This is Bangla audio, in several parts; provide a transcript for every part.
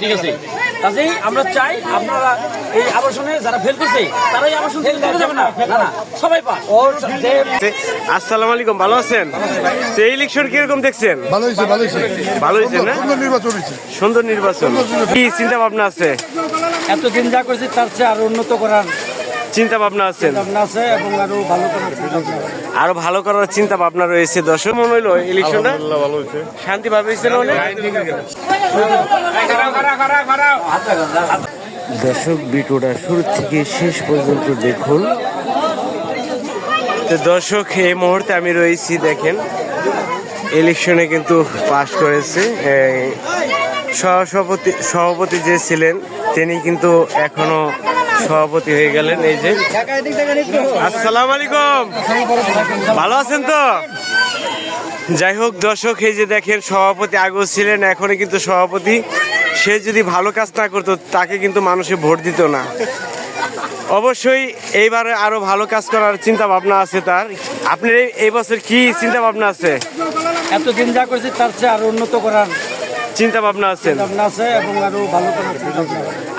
ঠিক আছে, কাজেই আমরা চাই আপনারা এই আবাসনে যারা ফেল করছে তারাই আবাসন ফেল করে যাবে না, সবাই পাস। আসসালামু আলাইকুম, ভালো আছেন? তো এই ইলেকশন কিরকম দেখছেন? ভালো হয়েছে, ভালো হয়েছে, ভালো হয়েছে না? সুন্দর নির্বাচন হয়েছে। সুন্দর নির্বাচন। কি চিন্তা ভাবনা আছে? এতদিন যা করেছে তার চেয়ে আরো উন্নত করার চিন্তা ভাবনা আছেন? ভাবনা আছে এবং আরো ভালো করার আরো ভালো করার চিন্তা ভাবনা রয়েছে। দর্শক মনে হইলো ইলেকশনটা ভালো হয়েছে। শান্তি ভাবে হয়েছে না? দর্শক ভিডিওটা শুরু থেকে শেষ পর্যন্ত দেখুন। তো দর্শক এই মুহূর্তে আমি রয়েছি, দেখেন ইলেকশনে কিন্তু পাশ করেছে সভাপতি যে ছিলেন তিনি কিন্তু এখনো সভাপতি হয়ে গেলেন। এই যে আসসালামু আলাইকুম, ভালো আছেন তো? যাই হোক দর্শক, এই যে দেখেন সভাপতি আগেও ছিলেন, এখনই কিন্তু সভাপতি। সে যদি ভালো কাজ না করতো তাকে কিন্তু মানুষে ভোট দিত না। অবশ্যই এইবারে আরো ভালো কাজ করার চিন্তা ভাবনা আছে তার। আপনার এই বছর কি চিন্তা ভাবনা আছে? এতদিন যা করেছে তার চেয়ে আরো উন্নত করার চিন্তা ভাবনা আছে এবং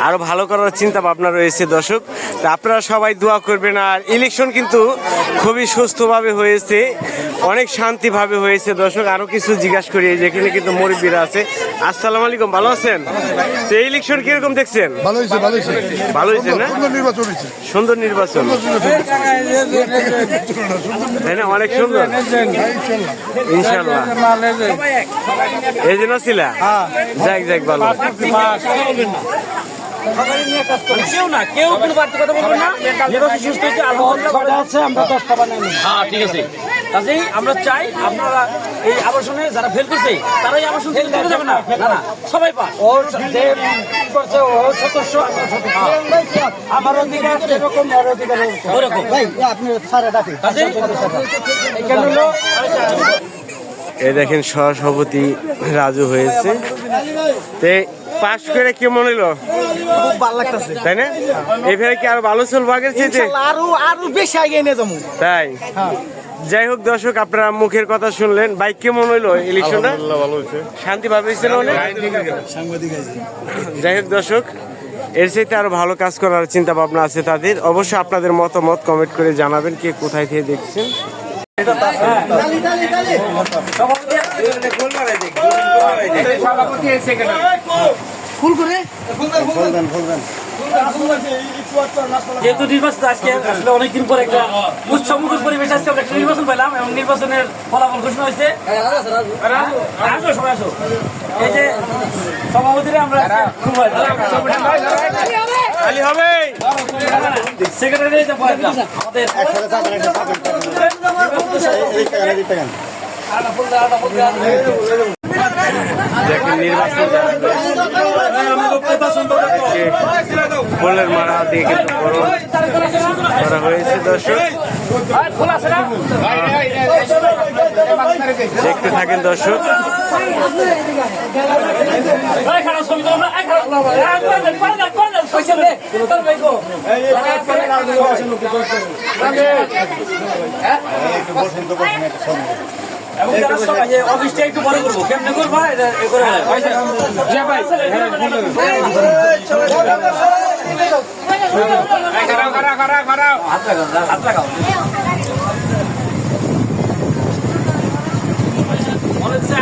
আরো ভালো করার চিন্তা ভাবনা রয়েছে। দর্শক, তা আপনারা সবাই দোয়া করবেন। আর ইলেকশন কিন্তু খুবই সুস্থভাবে হয়েছে, অনেক শান্তিভাবে হয়েছে। দর্শক, আরো কিছু জিজ্ঞাসা করি, যেখানে কিন্তু মুরব্বীরা আছে। আসসালামু আলাইকুম, ভালো আছেন? তো এই ইলেকশন কিরকম দেখছেন? ভালো হয়েছে, ভালো হয়েছে, ভালো হয়েছে না? সুন্দর নির্বাচন হয়েছে। সুন্দর নির্বাচন, তাই না? অনেক সুন্দর, ইনশাল্লাহ। এই জন্য ছিল যাক যাক ভালো। কেউ না, কেউ কোনো বাড়তি কথা বলবেন না। নির্বাচন সুস্থ হয়েছে, আলহামদুলিল্লাহ। আমরা 10টা বানাই। হ্যাঁ, ঠিক আছে। কাজেই আমরা চাই আপনারা এই আবাসনে যারা ফেল করছে তারাই আবাসন ফেল করে যাবে না, সবাই পাস। ও যে করছে ও সদস্য, আমার অধিকার যেরকম ওর অধিকার ওরকম। ভাই আপনি স্যার ডাকেন। এখানে হলো এই দেখেন সহসভাপতি রাজু হয়েছে। পাশ করে কি মনে হলো? খুব ভালো লাগতেছে, তাই না? এইভাবে কি আরো ভালো চলবো আগের চেয়ে? আরো বেশি এগিয়ে নিয়ে যাবো। তাই? যাই হোক দর্শক, আপনারা মুখের কথা শুনলেন। ভাই কেমন হইলো ইলেকশনটা? ভালো হয়েছে, শান্তি ভাবে হয়েছে না? যাই হোক দর্শক, এর চাইতে আরো ভালো কাজ করার চিন্তা ভাবনা আছে তাদের। অবশ্যই আপনাদের মতামত কমেন্ট করে জানাবেন কে কোথায় থেকে দেখছেন। যেহেতু নির্বাচন আজকে আসলে অনেকদিন পর একটা উৎসবমুখর পরিবেশ, আজকে আমরা একটা নির্বাচন পেলাম এবং নির্বাচনের ফলাফল ঘোষণা হয়েছে। আসো সবাই আসো। এই যে সভাপতিরা আমরা খুব খালি হবে সেক্রেটারি আমাদের দেখেন নির্বাচন ফুলের মারা দিয়ে কিন্তু করা হয়েছে। দর্শক দেখতে থাকেন দর্শক। অফিসটা একটু বড় করবো, কেমনে করবো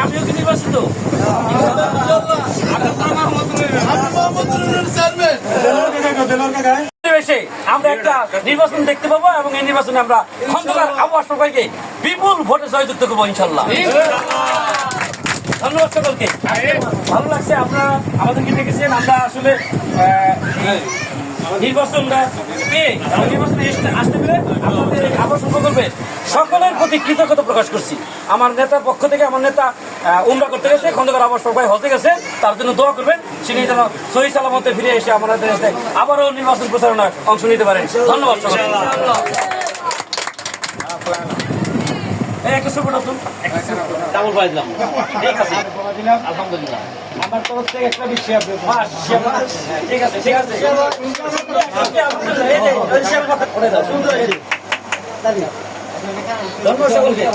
আমিও কি নির্বাচিত? আমরা একটা নির্বাচন দেখতে পাবো এবং এই নির্বাচনে আমরা খন্দকার আবু আশরাফ ভাইকে বিপুল ভোটে জয়যুক্ত করবো ইনশাল্লাহ। ধন্যবাদ সকলকে, ভালো লাগছে আপনারা আমাদেরকে দেখেছেন। আমরা আসলে নির্বাচনটা নির্বাচনে আসতে পেরে আপনাদের আবাসন প্রকল্পে সকলের প্রতি কৃতজ্ঞতা প্রকাশ করছি। আমার নেতার পক্ষ থেকে, আমার নেতা উমরা করতে গেছে, খন্দকার আবাস ভাই হতে গেছে, তার জন্য দোয়া করবেন তিনি যেন সহি সালামতে ফিরে এসে আমাদের দেশে আবারও নির্বাচন প্রচারণায় অংশ নিতে পারেন। ধন্যবাদ সকলকে। একটা সুপার নতুন ডাবল পাইলাম, ঠিক আছে আলহামদুলিল্লাহ। আমার তরফ থেকে একটা বিষয় আছে, ঠিক আছে ঠিক আছে। ধন্যবাদ সকলকে।